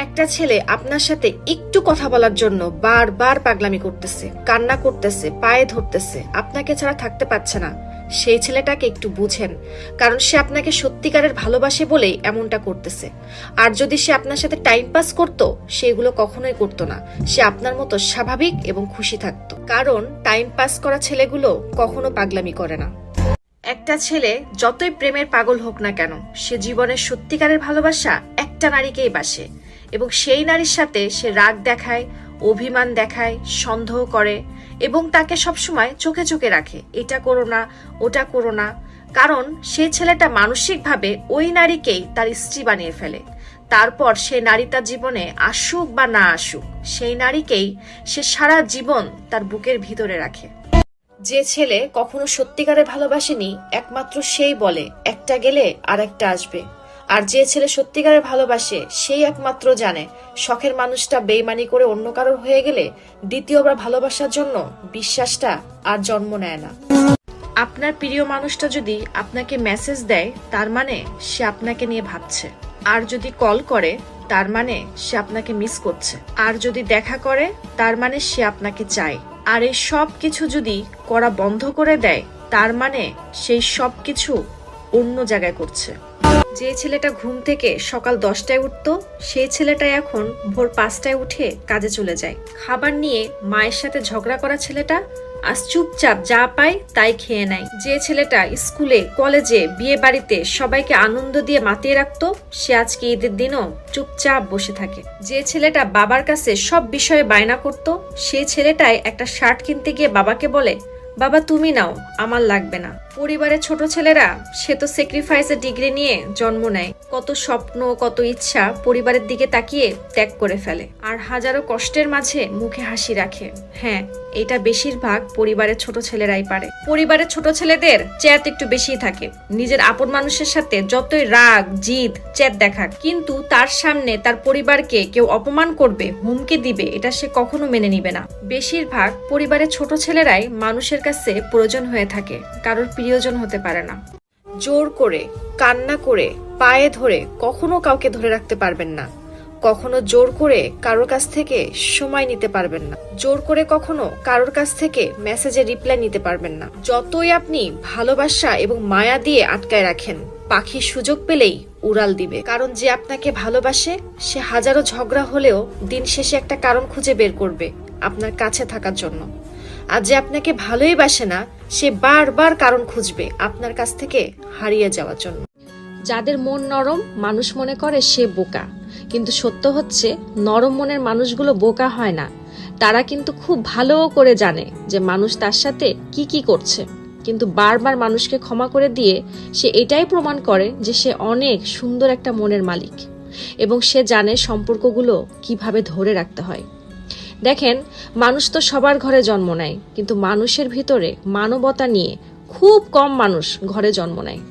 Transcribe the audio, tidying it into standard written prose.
একটা ছেলে আপনার সাথে একটু কথা বলার জন্য বারবার পাগলামি করতেছে, কান্না করতেছে, পায়ে ধরতেছে, আপনাকে ছাড়া থাকতে পারছে না, সেই ছেলেটাকে একটু বুঝেন। কারণ সে আপনাকে সত্যিকারের ভালোবাসে বলেই এমনটা করতেছে। আর যদি সে আপনার সাথে টাইম পাস করতো, সেগুলো কখনোই করতো না। সে আপনার মতো স্বাভাবিক এবং খুশি থাকতো। কারণ টাইম পাস করা ছেলেগুলো কখনো পাগলামি করে না। একটা ছেলে যতই প্রেমের পাগল হোক না কেন, সে জীবনের সত্যিকারের ভালোবাসা একটা নারীকেই বাসে, এবং সেই নারীর সাথে সে রাগ দেখায়, অভিমান দেখায়, সন্দেহ করে এবং তাকে সবসময় চোখে চোখে রাখে, এটা করো না, ওটা করো না। কারণ সেই ছেলেটা মানসিকভাবে ওই নারীকেই তার স্ত্রী বানিয়ে ফেলে। তারপর সেই নারী তার জীবনে আসুক বা না আসুক, সেই নারীকেই সে সারা জীবন তার বুকের ভিতরে রাখে। যে ছেলে কখনো সত্যিকারে ভালোবাসেনি, একমাত্র সেই বলে একটা গেলে আর একটা আসবে। আর যে ছেলে সত্যিকারে ভালোবাসে, সেই একমাত্র জানে শখের মানুষটা বেইমানি করে অন্য কারোর হয়ে গেলে দ্বিতীয়বার ভালোবাসার জন্য বিশ্বাসটা আর জন্ম নেয় না। আপনার প্রিয় মানুষটা যদি আপনাকে মেসেজ দেয়, তার মানে সে আপনাকে নিয়ে ভাবছে। আর যদি কল করে, তার মানে সে আপনাকে মিস করছে। আর যদি দেখা করে, তার মানে সে আপনাকে চায়। আর এই সব কিছু যদি করা বন্ধ করে দেয়, তার মানে সেই সব কিছু অন্য জায়গায় করছে। যে ছেলেটা ঘুম থেকে সকাল 10টায় উঠতো, সেই ছেলেটা এখন ভোর 5টায় উঠে কাজে চলে যায়। খাবার নিয়ে মায়ের সাথে ঝগড়া করা ছেলেটা আজ চুপচাপ যা পায় তাই খেয়ে নেয়। যে ছেলেটা স্কুলে, কলেজে, বিয়ে বাড়িতে সবাইকে আনন্দ দিয়ে মাতিয়ে রাখতো, সে আজকে ঈদের দিনও চুপচাপ বসে থাকে। যে ছেলেটা বাবার কাছে সব বিষয়ে বায়না করত, সেই ছেলেটাই একটা শার্ট কিনতে গিয়ে বাবাকে বলে, বাবা তুমি নাও, আমার লাগবে না। পরিবারের ছোট ছেলেরা, সে তো স্যাক্রিফাইসের ডিগ্রি নিয়ে জন্ম নেয়, কত স্বপ্ন, কত ইচ্ছা পরিবারের দিকে তাকিয়ে ত্যাগ করে ফেলে, আর হাজারো কষ্টের মাঝে মুখে হাসি রাখে। হ্যাঁ, এটা বেশিরভাগ পরিবারের ছোট ছেলেরাই পারে। পরিবারের ছোট ছেলেদের চ্যাট একটু বেশিই থাকে। নিজের আপন মানুষের সাথে যতই রাগ, জিদ, চ্যাট দেখাক, কিন্তু তার সামনে তার পরিবারকে কেউ অপমান করবে, হুমকি দিবে, এটা সে কখনো মেনে নিবে না। বেশিরভাগ পরিবারের ছোট ছেলেরাই মানুষের কাছে প্রয়োজন হয়ে থাকে, কারোর প্রিয়জন হতে পারে না। জোর করে, কান্না করে, পায়ে ধরে কখনো কাউকে ধরে রাখতে পারবেন না। কখনো জোর করে কারোর কাছ থেকে সময় নিতে পারবেন না। জোর করে কখনো কারোর কাছ থেকে মেসেজের রিপ্লাই নিতে পারবেন না। যতই আপনি ভালোবাসা এবং মায়া দিয়ে আটকায় রাখেন, পাখি সুযোগ পেলেই উড়াল দিবে। কারণ যে আপনাকে ভালোবাসে, সে হাজারো ঝগড়া হলেও দিন শেষে একটা কারণ খুঁজে বের করবে আপনার কাছে থাকার জন্য। আর যে আপনাকে ভালোই বাসে না, সে বারবার কারণ খুঁজবে আপনার কাছ থেকে হারিয়ে যাওয়ার জন্য। যাদের মন নরম, মানুষ মনে করে সে বোকা, কিন্তু সত্য হচ্ছে নরম মনের মানুষগুলো বোকা হয় না। তারা কিন্তু খুব ভালো করে জানে যে মানুষ তার সাথে কি কি করছে, কিন্তু বারবার মানুষকে ক্ষমা করে দিয়ে সে এটাই প্রমাণ করে যে সে অনেক সুন্দর একটা মনের মালিক, এবং সে জানে সম্পর্কগুলো কিভাবে ধরে রাখতে হয়। দেখেন, মানুষ তো সবার ঘরে জন্ম নেয়, কিন্তু মানুষের ভিতরে মানবতা নিয়ে খুব কম মানুষ ঘরে জন্ম নেয়।